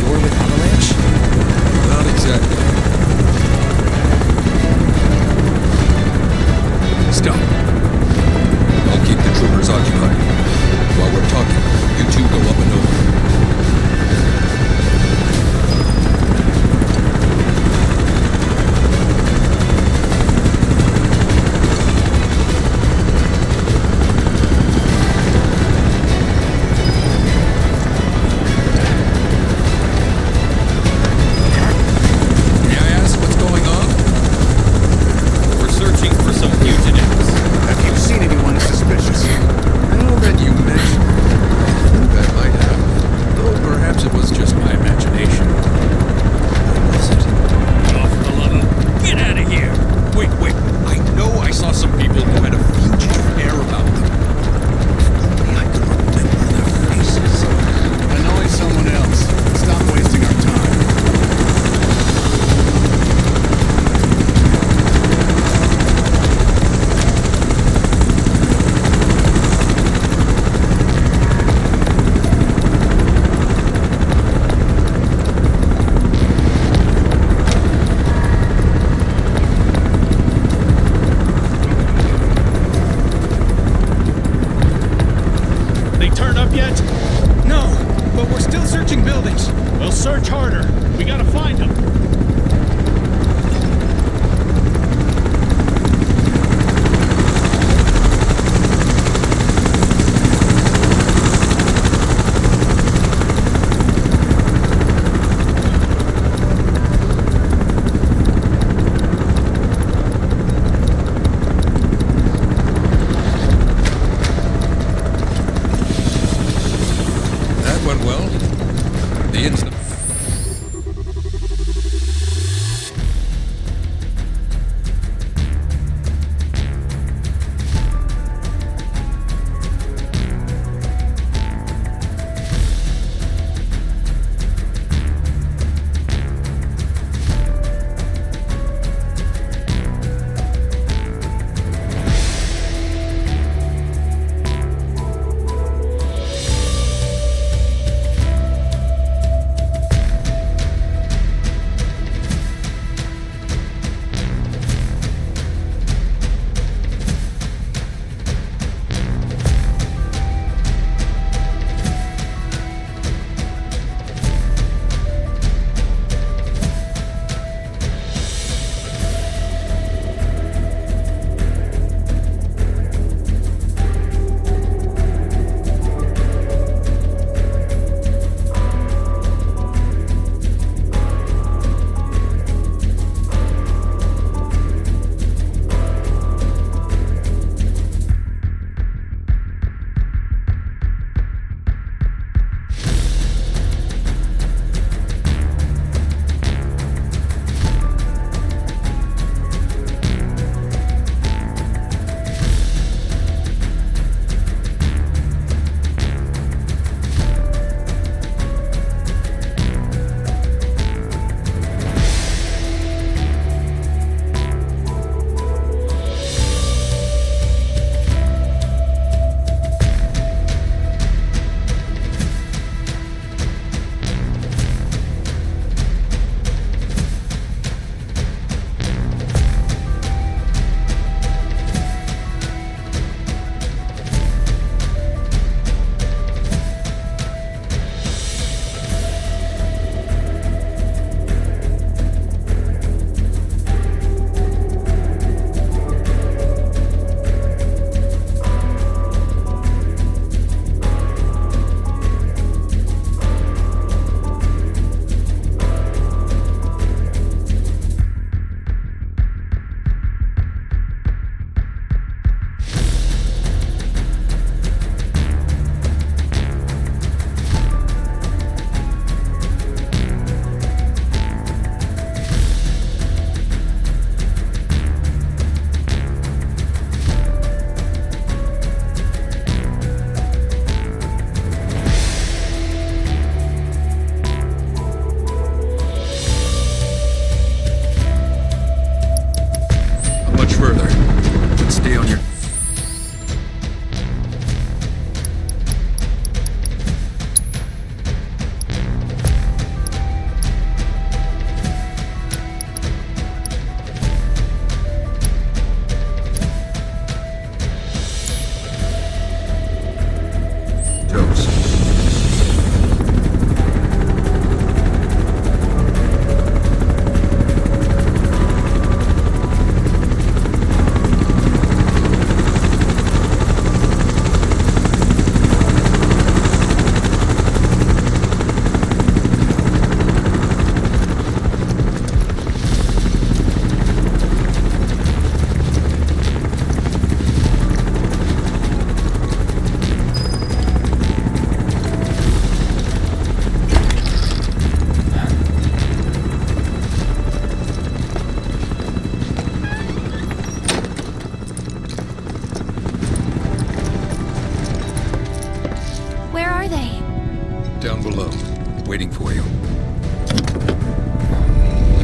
door with avalanche? Not exactly. Stop. I'll keep the troopers occupied. While we're talking, you two go up and over.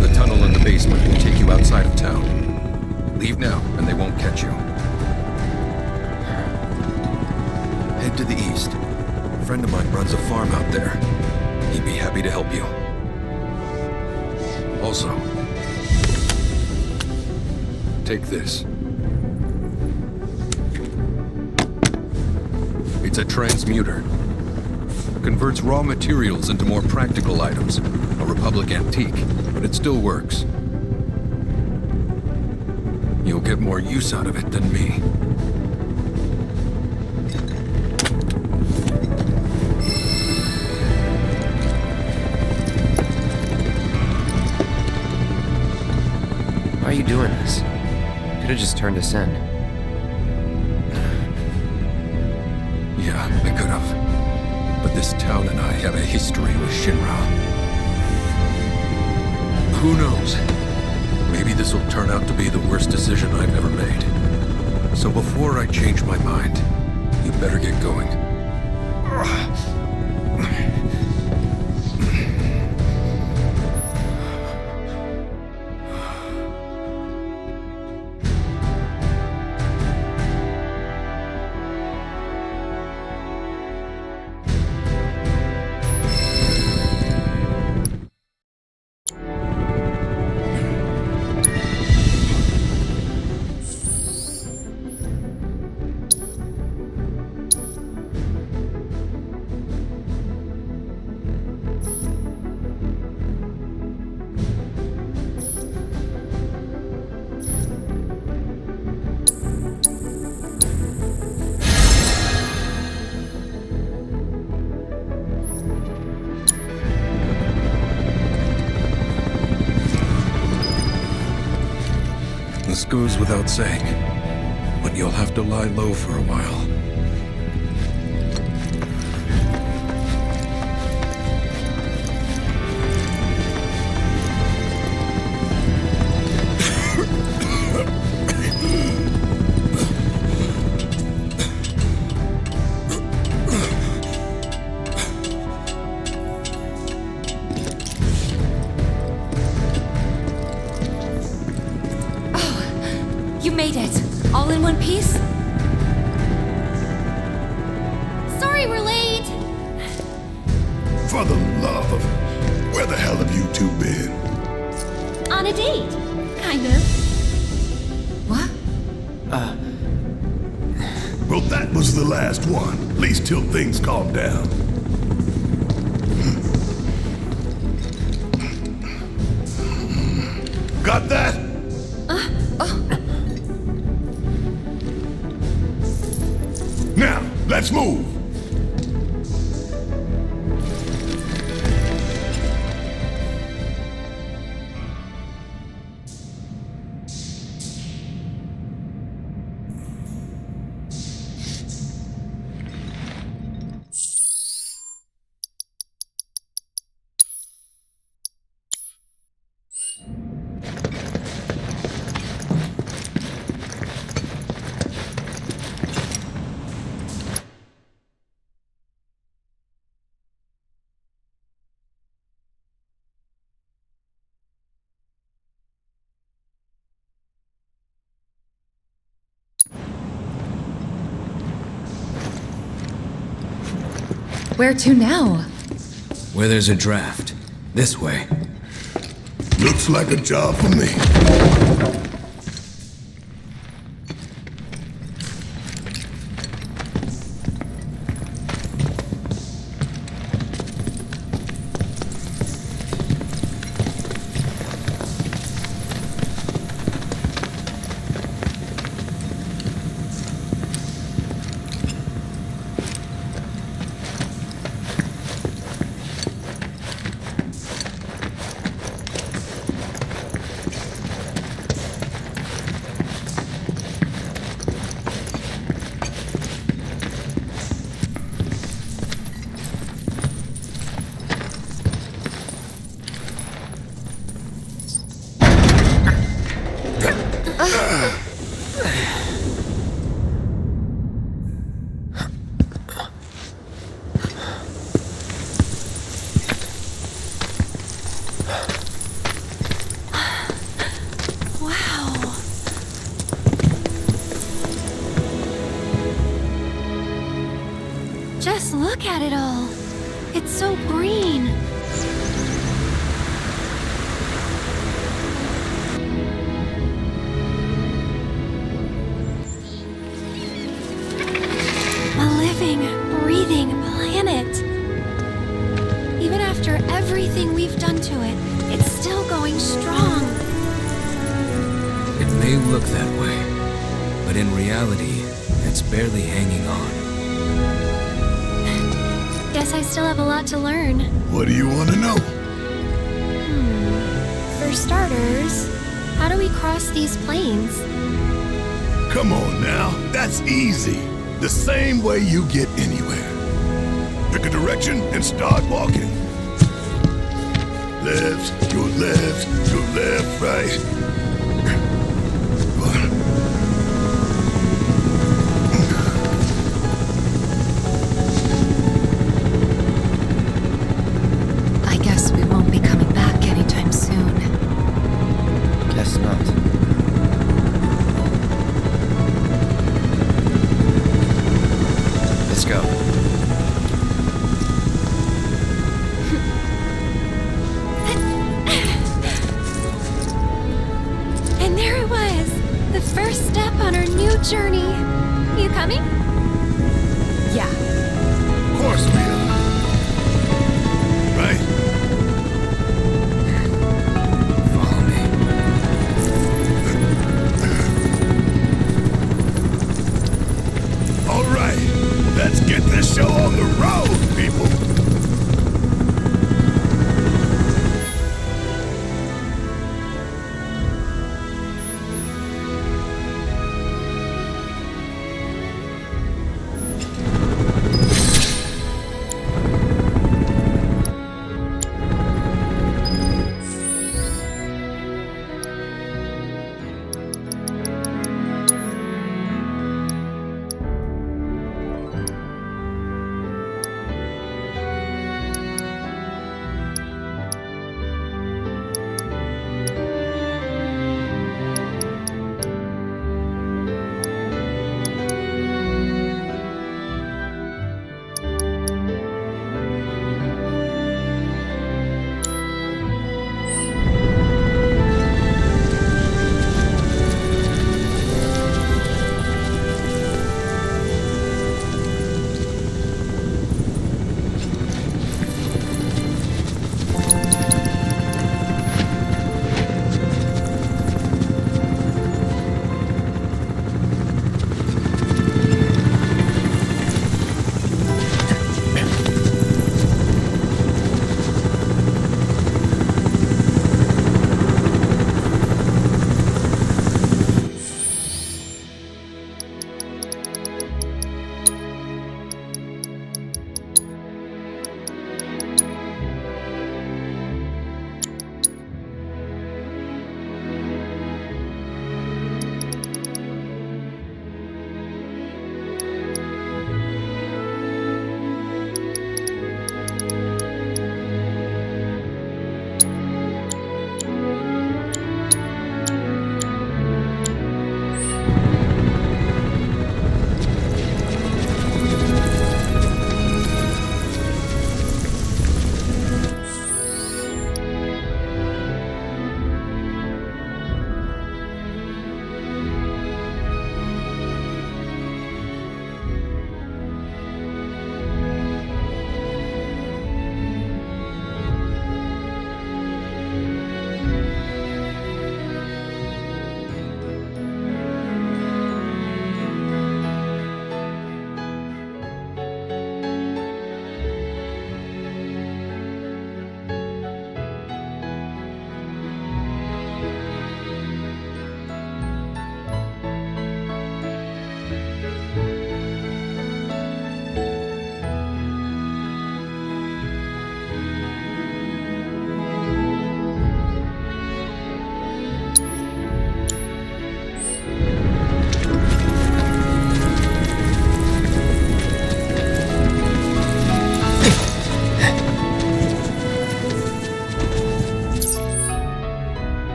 The tunnel in the basement will take you outside of town. Leave now, and they won't catch you. Head to the east. A friend of mine runs a farm out there. He'd be happy to help you. Also, take this. It's a transmuter. Converts raw materials into more practical items. A Republic antique, but it still works. You'll get more use out of it than me. Why are you doing this? Could have just turned us in. Yeah, I could have. But this town and I have a history with Shinra. Who knows? Maybe this will turn out to be the worst decision I've ever made. So before I change my mind, you better get going. This goes without saying, but you'll have to lie low for a while. You made it! All in one piece? Sorry we're late! For the love of... Where the hell have you two been? On a date. Kind of. What? Well, that was the last one. At least till things calm down. Got that? Now, let's move! Where to now? Where there's a draft. This way. Looks like a job for me. Wow. Just look at it all. It's so green. A living, breathing planet. Even after everything we've done to it, it's still going strong. It may look that way, but in reality, it's barely hanging on. Guess I still have a lot to learn. What do you want to know? For starters, how do we cross these plains? Come on now, that's easy. The same way you get anywhere. Pick a direction and start walking. Left, go left, right. I guess we won't be coming back anytime soon. Guess not. Let's go. And there it was, the first step on our new journey. You coming? Yeah. Of course we are. Right? Follow me. All right, let's get this show on the road, people.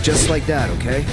Just like that, okay?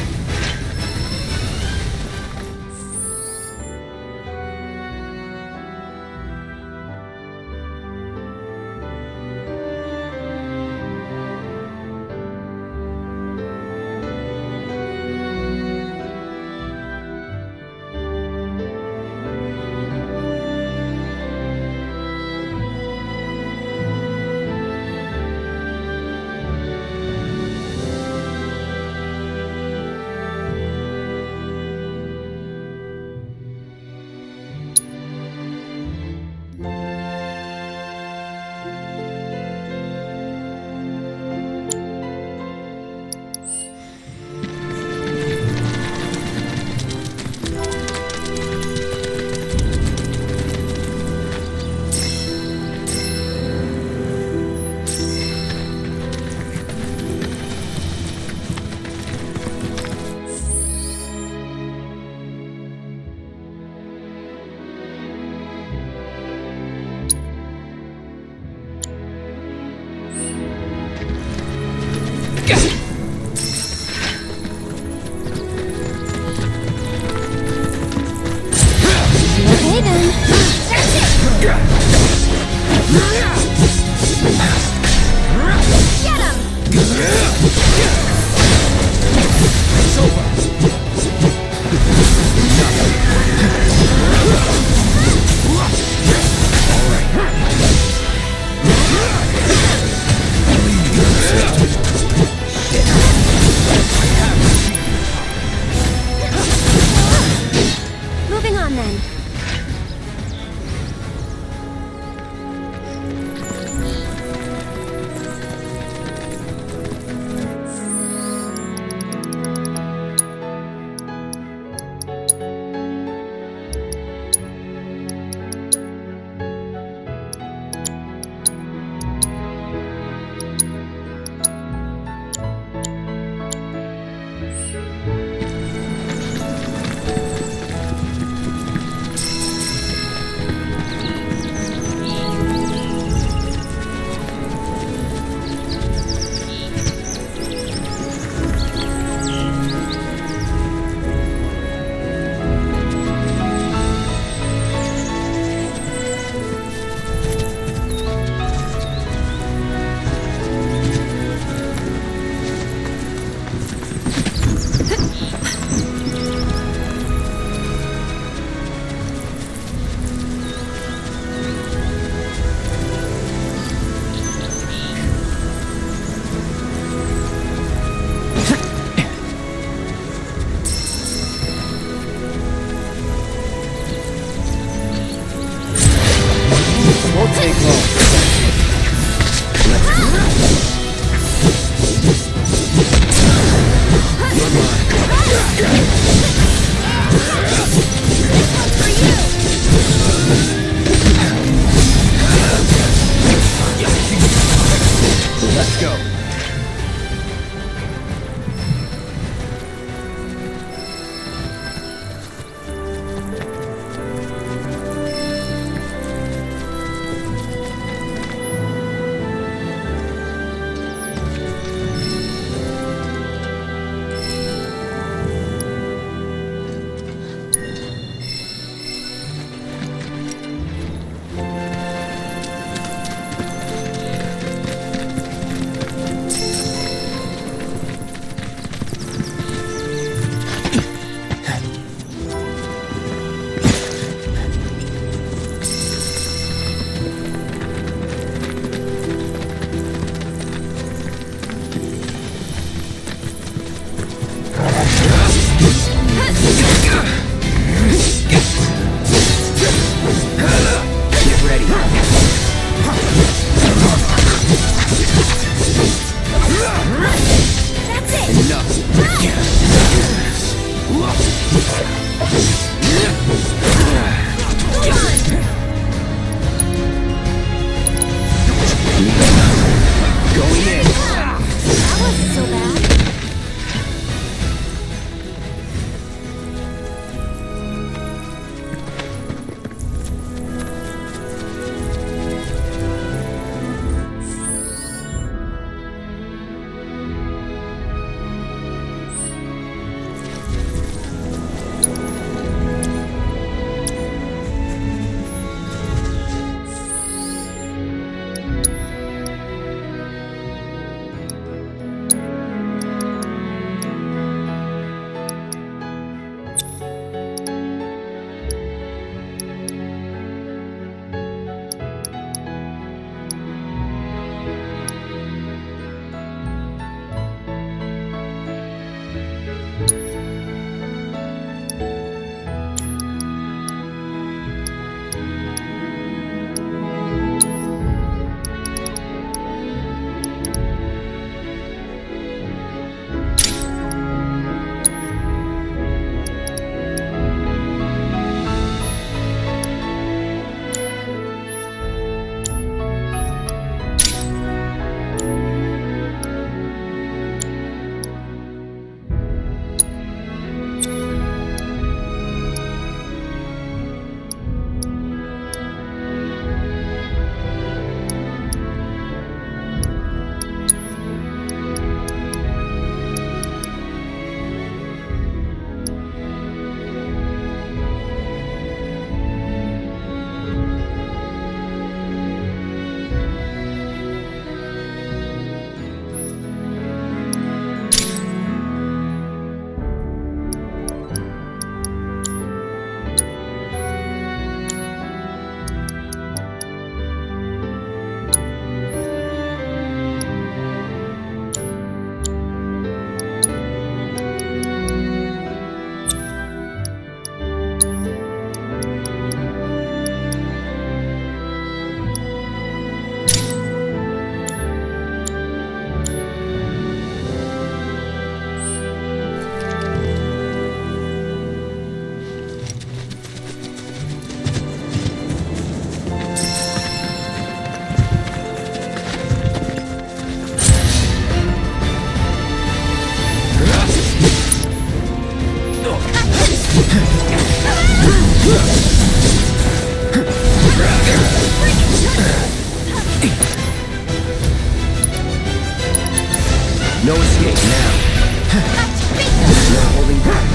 No holding back.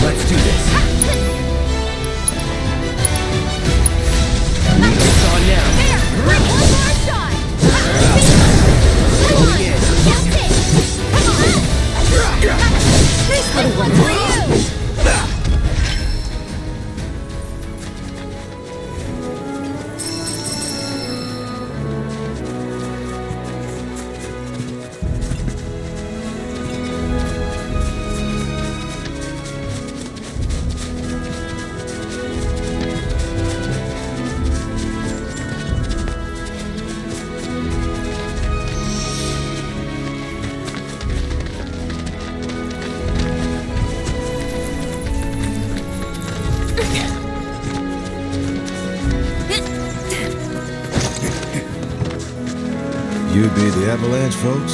Let's do this. It's on now. One more shot! Oh yeah. That's it! Come on! This little one's for you! You be the Avalanche, folks?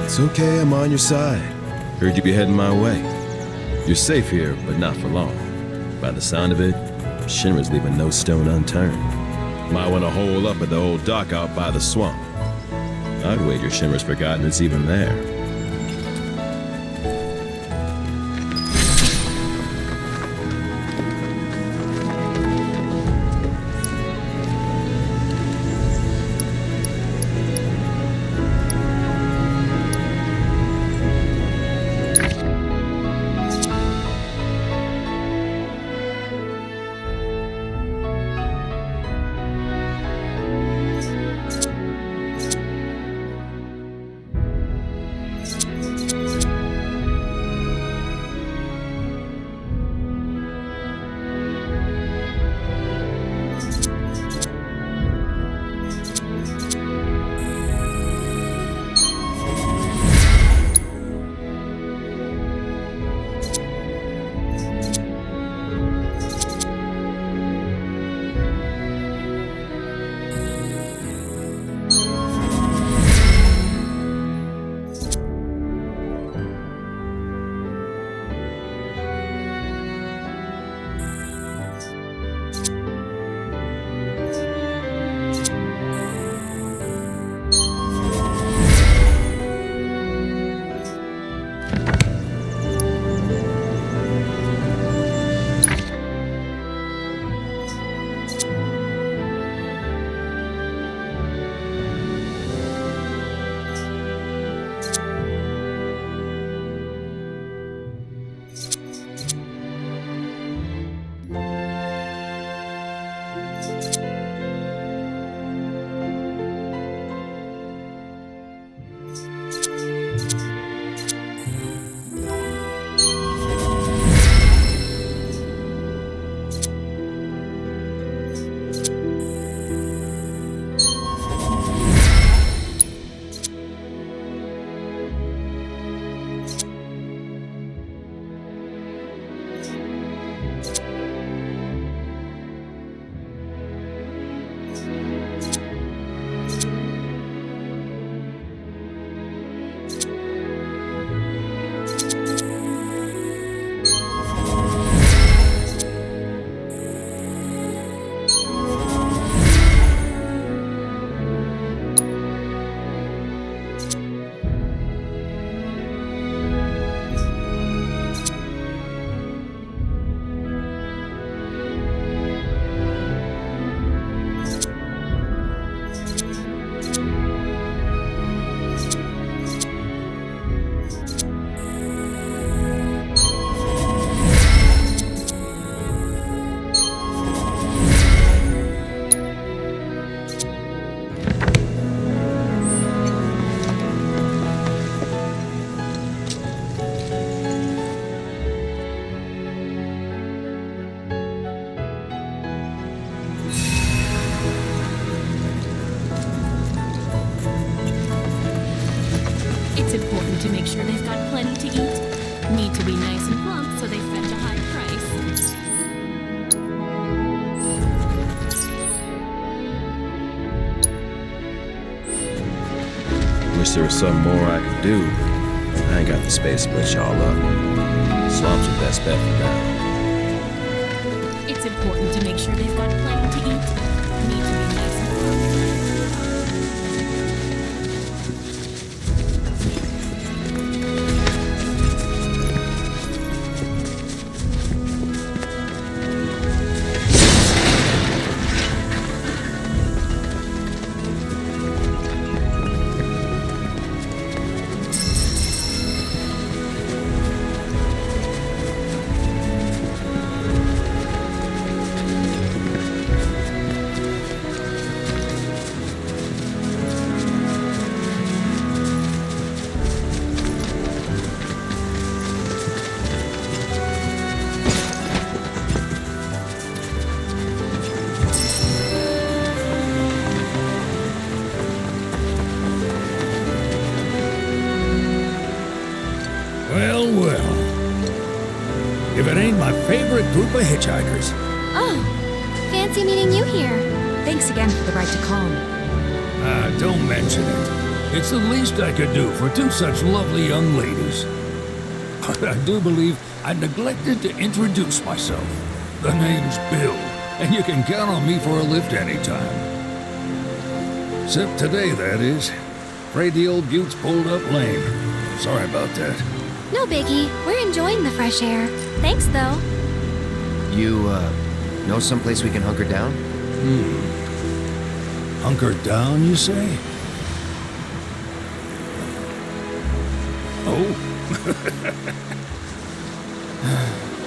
It's okay, I'm on your side. Heard you be heading my way. You're safe here, but not for long. By the sound of it, Shinra's leaving no stone unturned. Might want to hole up at the old dock out by the swamp. I'd wager Shinra's forgotten it's even there. It's important to make sure they've got plenty to eat. Need to be nice and plump so they fetch a high price. Wish there was something more I could do. I ain't got the space to split y'all up. Swamp's the best bet for now. It's important to make sure they've got plenty to eat. Need to be nice and plump. meeting my favorite group of hitchhikers. Oh, fancy meeting you here. Thanks again for the right to call me. Don't mention it. It's the least I could do for two such lovely young ladies. But I do believe I neglected to introduce myself. The name's Bill, and you can count on me for a lift anytime. Except today, that is. Afraid the old bute's pulled up lame. Sorry about that. No biggie. We're enjoying the fresh air. Thanks, though. You, know someplace we can hunker down? Hunker down, you say? Oh?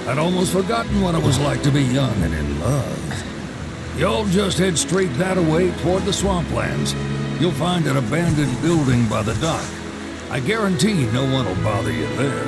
I'd almost forgotten what it was like to be young and in love. Y'all just head straight that away toward the swamplands. You'll find an abandoned building by the dock. I guarantee no one will bother you there.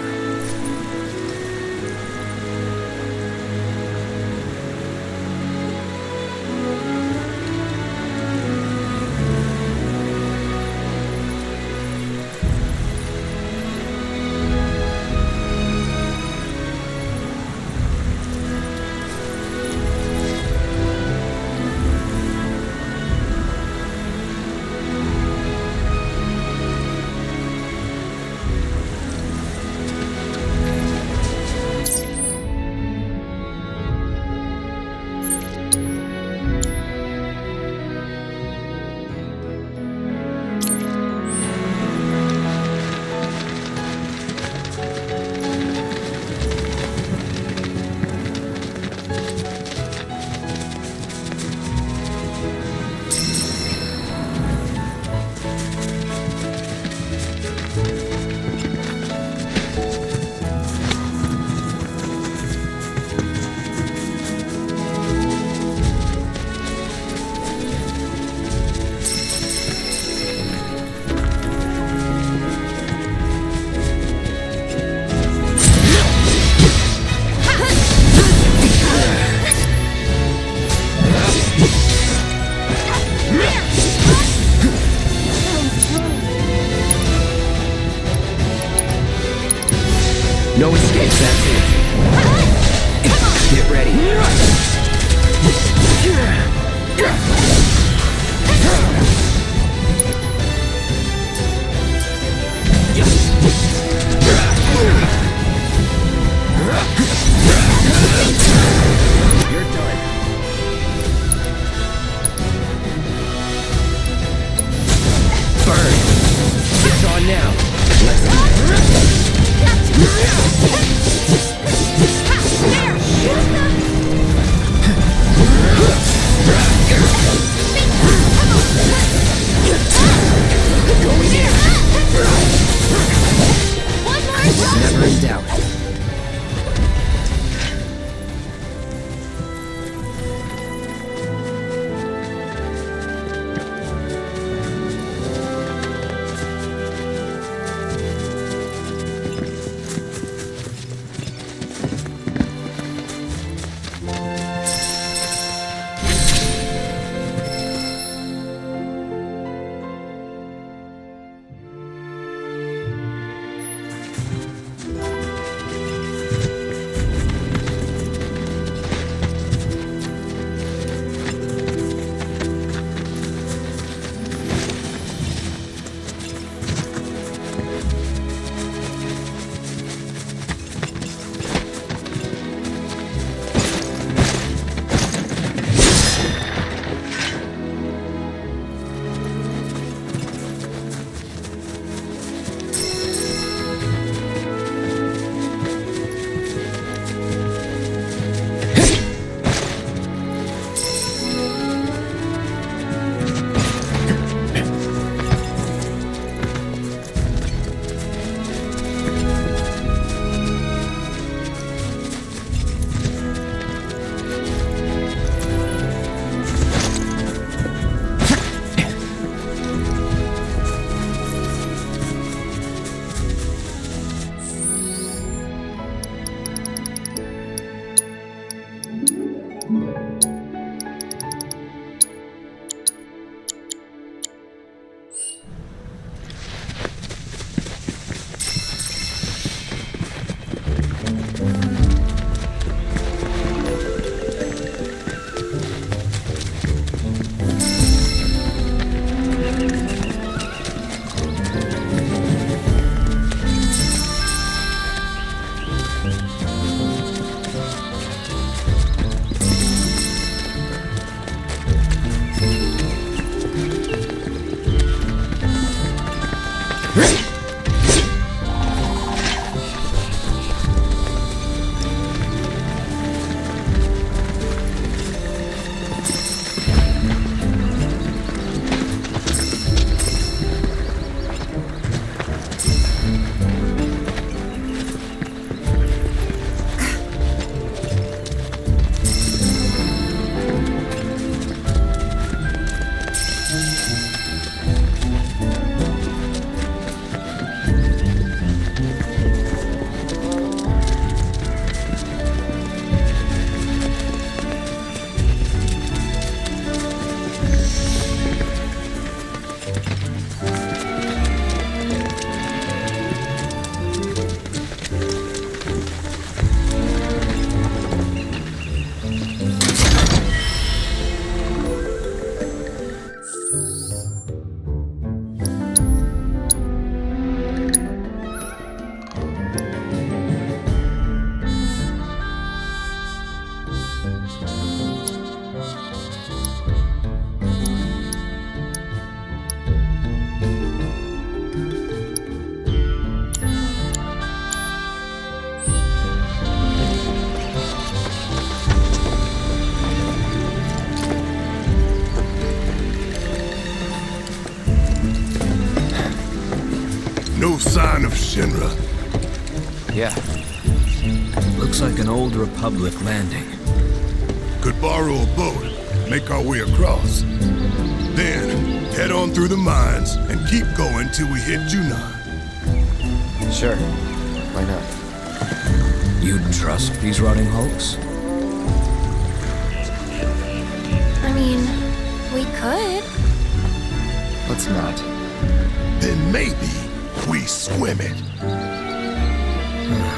No escape, that's it. Get ready. You're done. Burn. It's on now. Let's sign of Shinra? Yeah. Looks like an old Republic landing. Could borrow a boat, make our way across. Then, head on through the mines and keep going till we hit Junon. Sure. Why not? You'd trust these rotting hulks? I mean, we could. Let's not. Then maybe we swim it.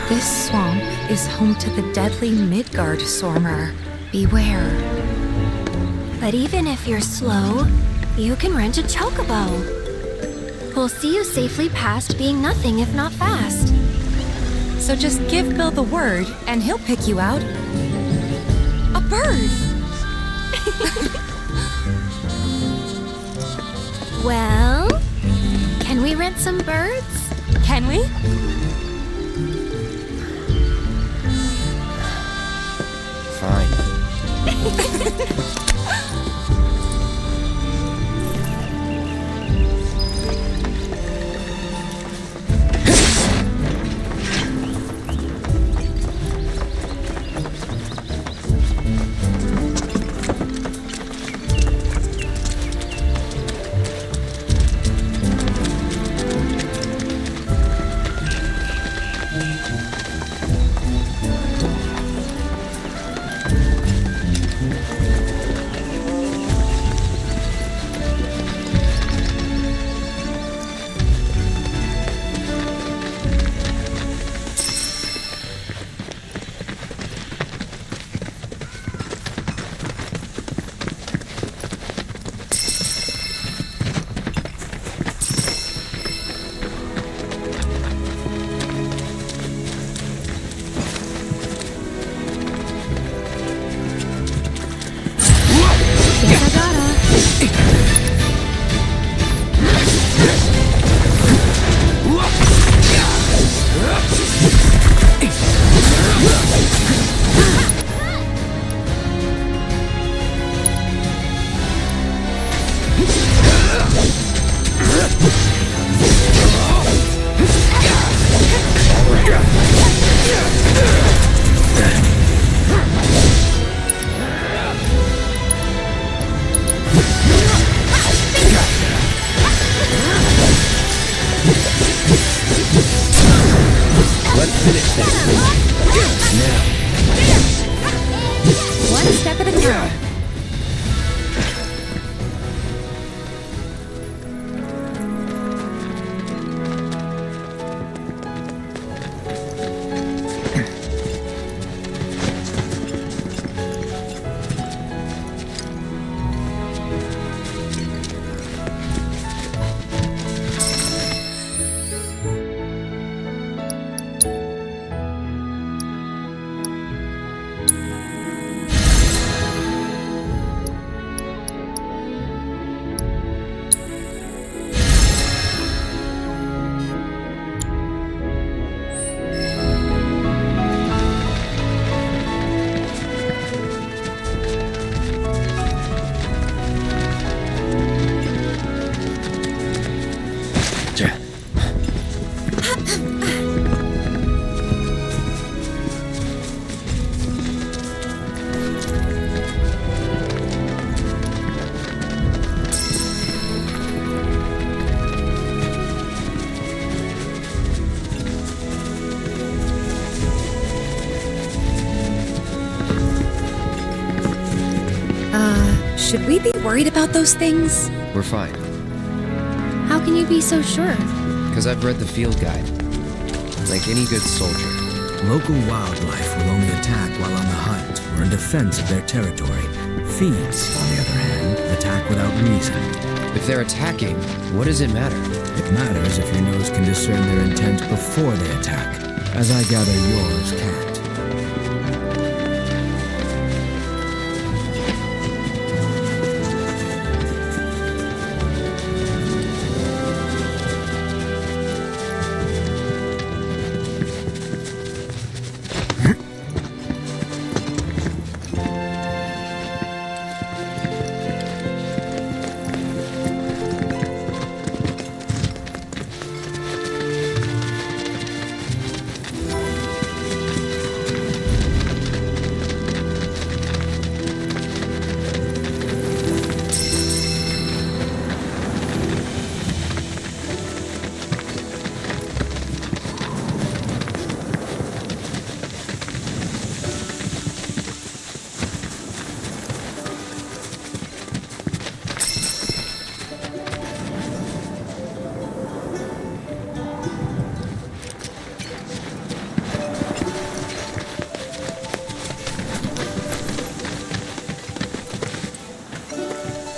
This swamp is home to the deadly Midgard Sormer. Beware. But even if you're slow, you can rent a chocobo. We'll see you safely past being nothing if not fast. So just give Bill the word, and he'll pick you out. A bird! Well, can we rent some birds? Can we? Fine. One step at a time. Should we be worried about those things? We're fine. How can you be so sure? Because I've read the field guide. Like any good soldier. Local wildlife will only attack while on the hunt or in defense of their territory. Fiends, on the other hand, attack without reason. If they're attacking, what does it matter? It matters if your nose can discern their intent before they attack, as I gather yours can't.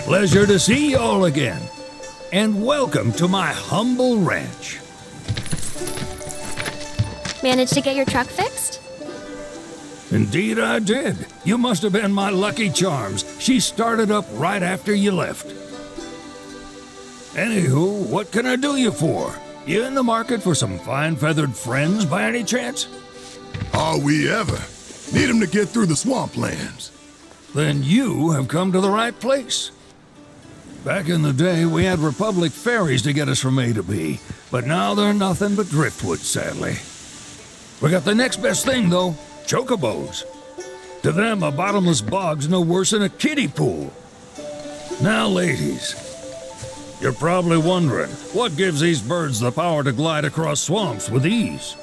Pleasure to see y'all again. And welcome to my humble ranch. Managed to get your truck fixed? Indeed I did. You must have been my lucky charms. She started up right after you left. Anywho, what can I do you for? You in the market for some fine-feathered friends by any chance? Are we ever? Need 'em to get through the swamplands. Then you have come to the right place. Back in the day, we had Republic ferries to get us from A to B, but now they're nothing but driftwood, sadly. We got the next best thing, though, chocobos. To them, a bottomless bog's no worse than a kiddie pool. Now, ladies, you're probably wondering, what gives these birds the power to glide across swamps with ease?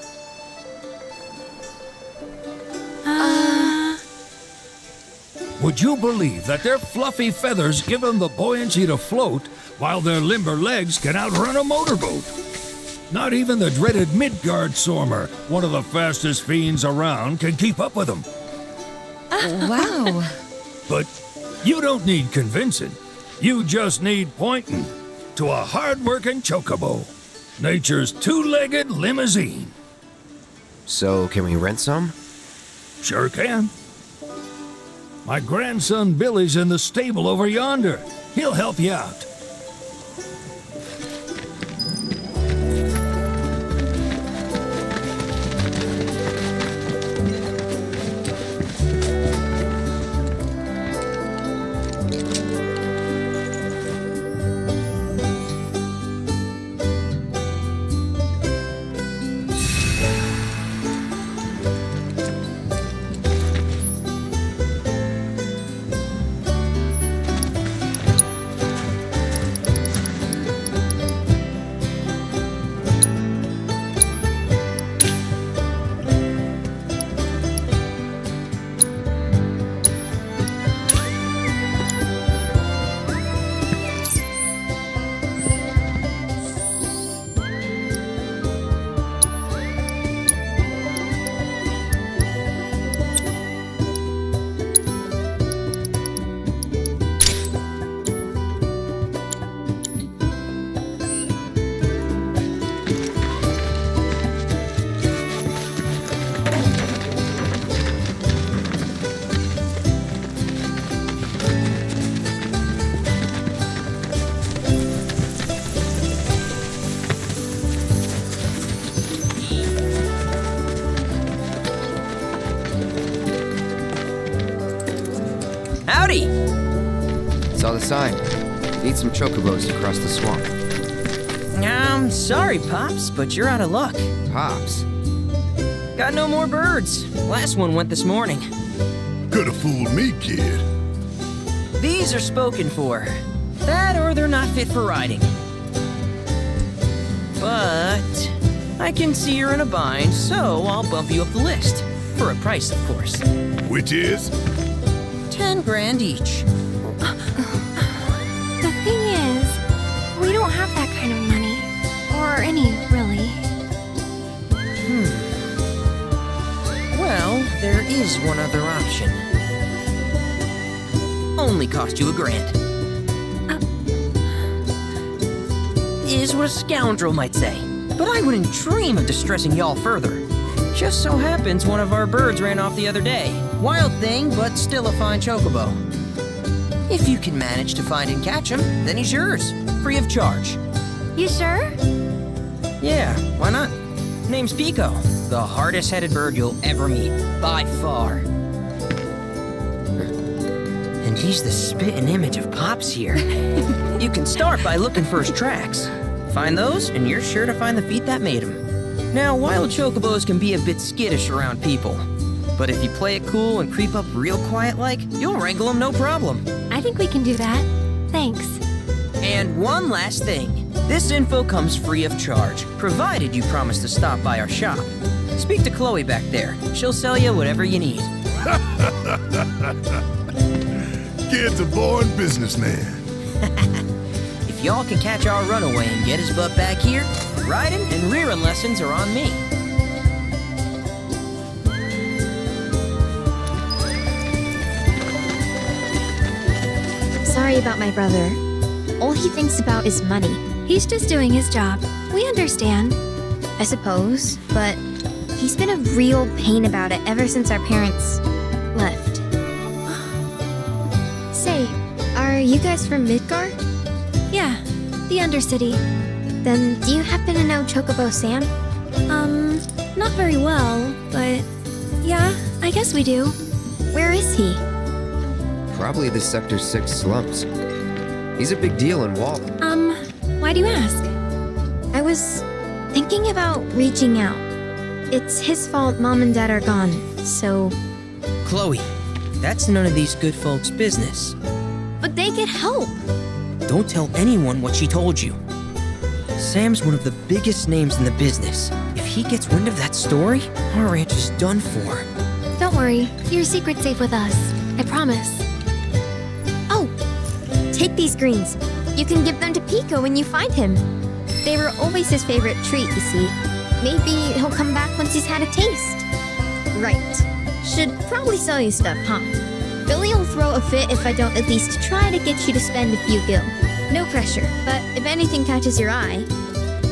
Would you believe that their fluffy feathers give them the buoyancy to float, while their limber legs can outrun a motorboat? Not even the dreaded Midgard Sormer, one of the fastest fiends around, can keep up with them. Wow. But you don't need convincing. You just need pointing to a hard-working chocobo. Nature's two-legged limousine. So, can we rent some? Sure can. My grandson Billy's in the stable over yonder. He'll help you out. Howdy! Saw the sign. Need some chocobos to cross the swamp. I'm sorry, Pops, but you're out of luck. Pops. Got no more birds. Last one went this morning. Could've fooled me, kid. These are spoken for. That or they're not fit for riding. But I can see you're in a bind, so I'll bump you up the list. For a price, of course. Which is? 10 grand each. The thing is, we don't have that kind of money. Or any, really. Well, there is one other option. Only cost you $1,000. Is what a scoundrel might say. But I wouldn't dream of distressing y'all further. Just so happens one of our birds ran off the other day. Wild thing, but still a fine chocobo. If you can manage to find and catch him, then he's yours. Free of charge. You sure? Yeah, why not? Name's Pico. The hardest-headed bird you'll ever meet. By far. And he's the spitting image of Pops here. You can start by looking for his tracks. Find those, and you're sure to find the feet that made him. Now, wild chocobos can be a bit skittish around people. But if you play it cool and creep up real quiet-like, you'll wrangle them no problem. I think we can do that. Thanks. And one last thing. This info comes free of charge, provided you promise to stop by our shop. Speak to Chloe back there. She'll sell you whatever you need. Kid's a born businessman. If y'all can catch our runaway and get his butt back here, riding and rearing lessons are on me. So, sorry about my brother. All he thinks about is money. He's just doing his job. We understand. I suppose, but he's been a real pain about it ever since our parents left. Say, are you guys from Midgar? Yeah, the Undercity. Then do you happen to know Chocobo Sam? Not very well, but yeah, I guess we do. Where is he? Probably the Sector 6 slums. He's a big deal in Wall. Why do you ask? I was thinking about reaching out. It's his fault Mom and Dad are gone, so... Chloe, that's none of these good folks' business. But they could help. Don't tell anyone what she told you. Sam's one of the biggest names in the business. If he gets wind of that story, our ranch is done for. Don't worry, your secret's safe with us. I promise. Oh, take these greens. You can give them to Pico when you find him. They were always his favorite treat, you see. Maybe he'll come back once he's had a taste. Right. Should probably sell you stuff, huh? Billy will throw a fit if I don't at least try to get you to spend a few gil. No pressure, but if anything catches your eye.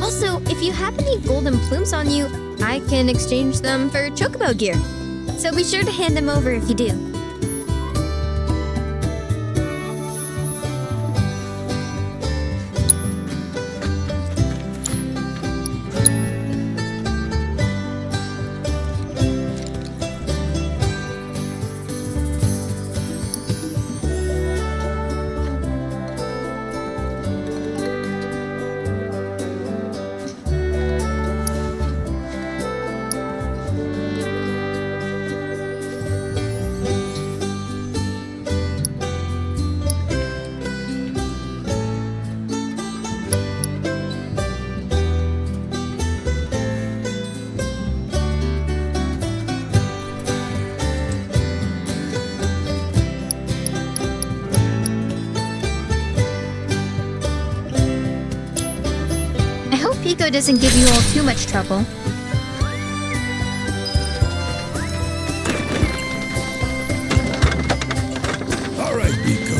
Also, if you have any golden plumes on you, I can exchange them for Chocobo gear. So be sure to hand them over if you do. Pico doesn't give you all too much trouble. All right, Pico.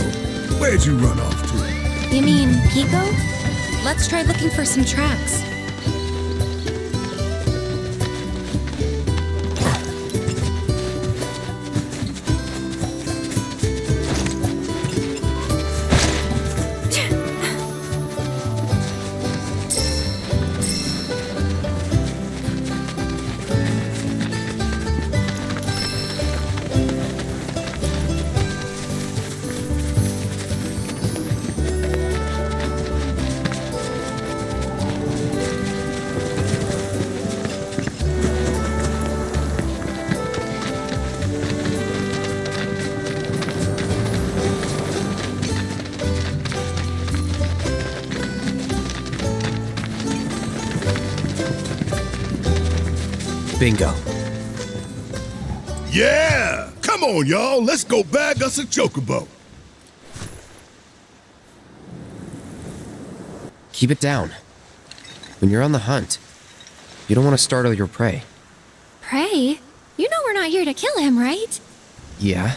Where'd you run off to? You mean Pico? Let's try looking for some tracks. Bingo. Yeah! Come on, y'all. Let's go bag us a chocobo. Keep it down. When you're on the hunt, you don't want to startle your prey. Prey? You know we're not here to kill him, right? Yeah?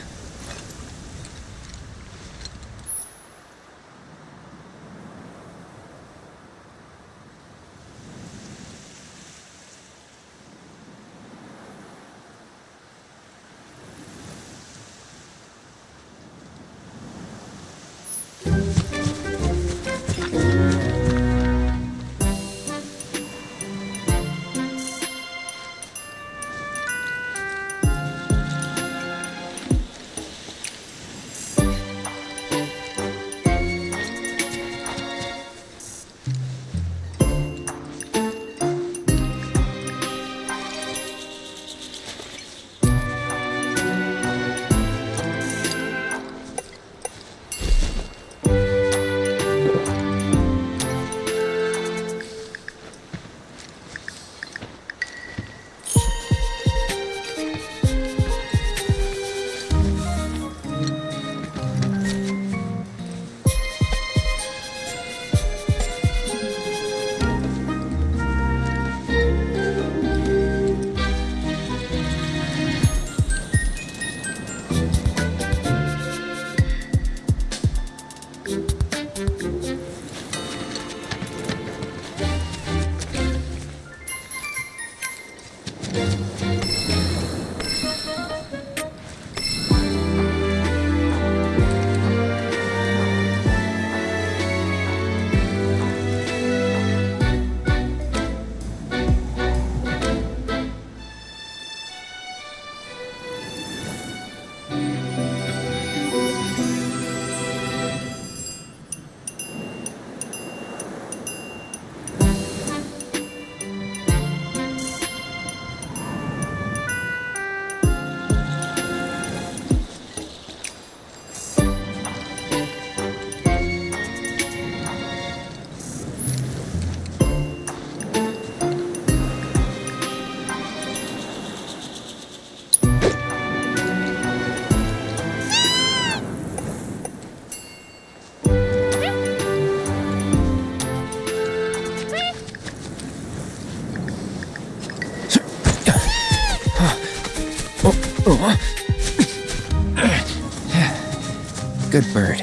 Good bird.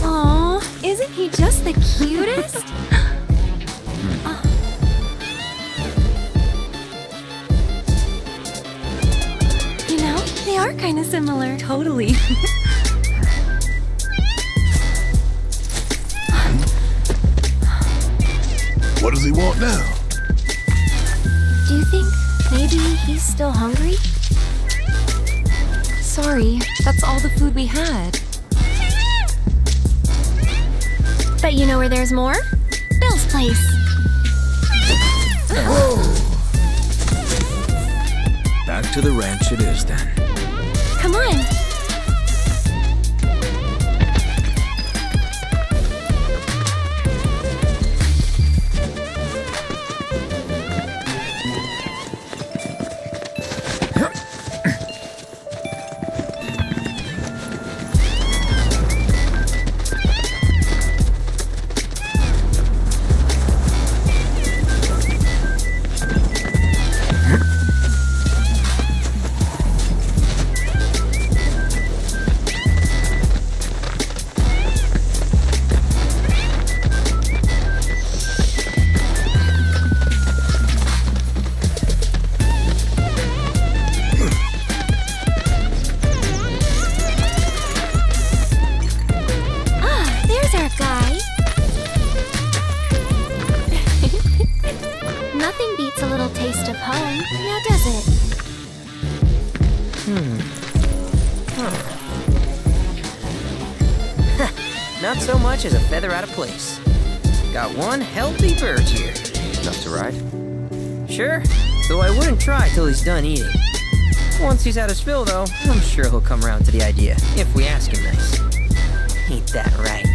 Aw, isn't he just the cutest? You know, they are kind of similar. Totally. What does he want now? Do you think maybe he's still hungry? Sorry, that's all the food we had. But you know where there's more? Bill's place. Back to the ranch it is then. Come on. Nothing beats a little taste of home, now does it? Not so much as a feather out of place. Got one healthy bird here. Enough to ride? Sure, though I wouldn't try till he's done eating. Once he's had his fill, though, I'm sure he'll come around to the idea, if we ask him nice. Ain't that right?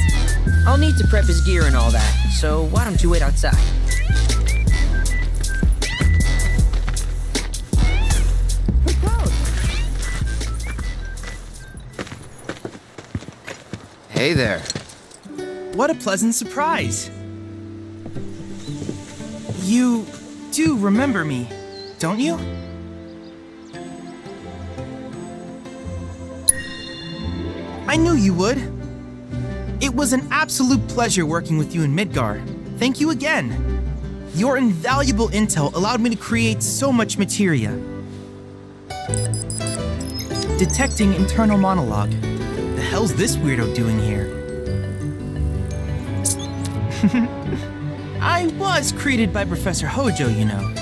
I'll need to prep his gear and all that, so why don't you wait outside? Hey there. What a pleasant surprise. You do remember me, don't you? I knew you would. It was an absolute pleasure working with you in Midgar. Thank you again. Your invaluable intel allowed me to create so much materia. Detecting internal monologue. The hell's this weirdo doing here? I was created by Professor Hojo, you know.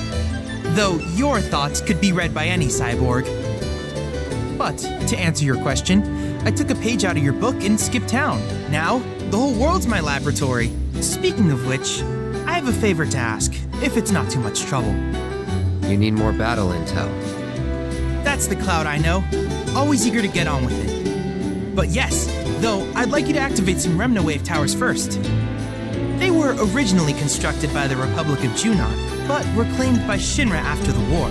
Though your thoughts could be read by any cyborg. But, to answer your question, I took a page out of your book and skipped town. Now, the whole world's my laboratory. Speaking of which, I have a favor to ask, if it's not too much trouble. You need more battle intel. That's the Cloud I know. Always eager to get on with it. But yes, though, I'd like you to activate some Remnawave towers first. They were originally constructed by the Republic of Junon, but were claimed by Shinra after the war.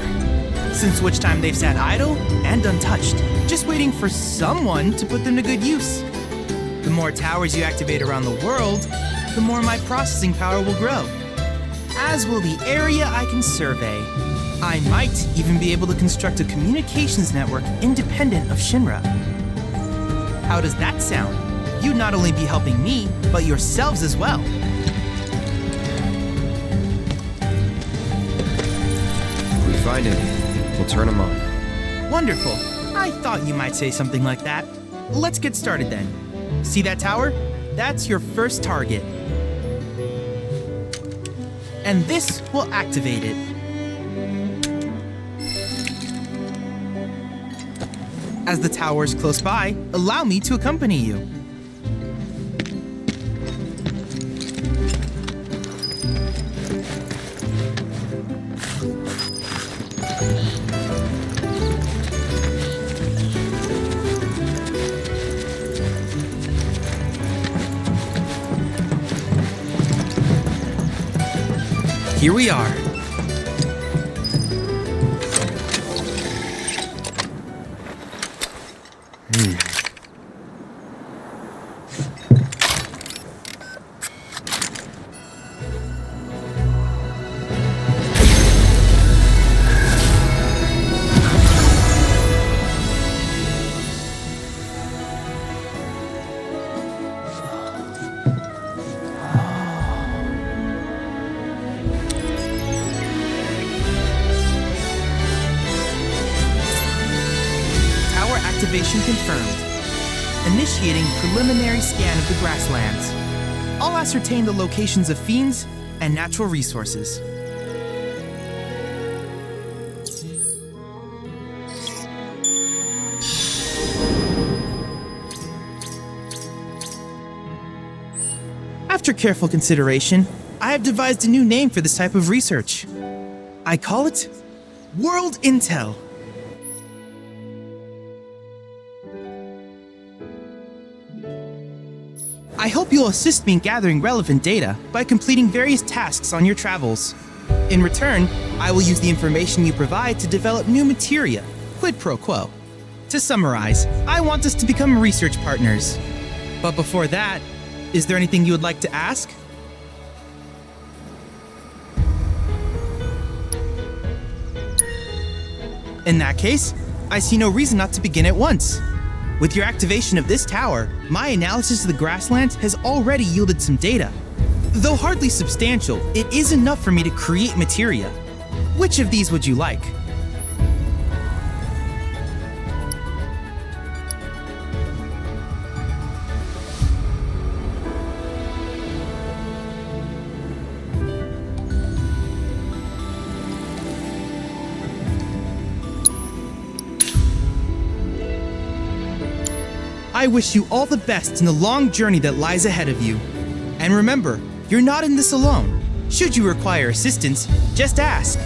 Since which time they've sat idle and untouched, just waiting for someone to put them to good use. The more towers you activate around the world, the more my processing power will grow. As will the area I can survey. I might even be able to construct a communications network independent of Shinra. How does that sound? You'd not only be helping me, but yourselves as well. If we find any, we'll turn them on. Wonderful. I thought you might say something like that. Let's get started then. See that tower? That's your first target. And this will activate it. As the tower is close by, allow me to accompany you. here we are. Activation confirmed. Initiating preliminary scan of the grasslands. I'll ascertain the locations of fiends and natural resources. After careful consideration, I have devised a new name for this type of research. I call it World Intel. I hope you'll assist me in gathering relevant data by completing various tasks on your travels. In return, I will use the information you provide to develop new materia, quid pro quo. To summarize, I want us to become research partners. But before that, is there anything you would like to ask? In that case, I see no reason not to begin at once. With your activation of this tower, my analysis of the grasslands has already yielded some data. Though hardly substantial, it is enough for me to create materia. Which of these would you like? I wish you all the best in the long journey that lies ahead of you. And remember, you're not in this alone. Should you require assistance, just ask.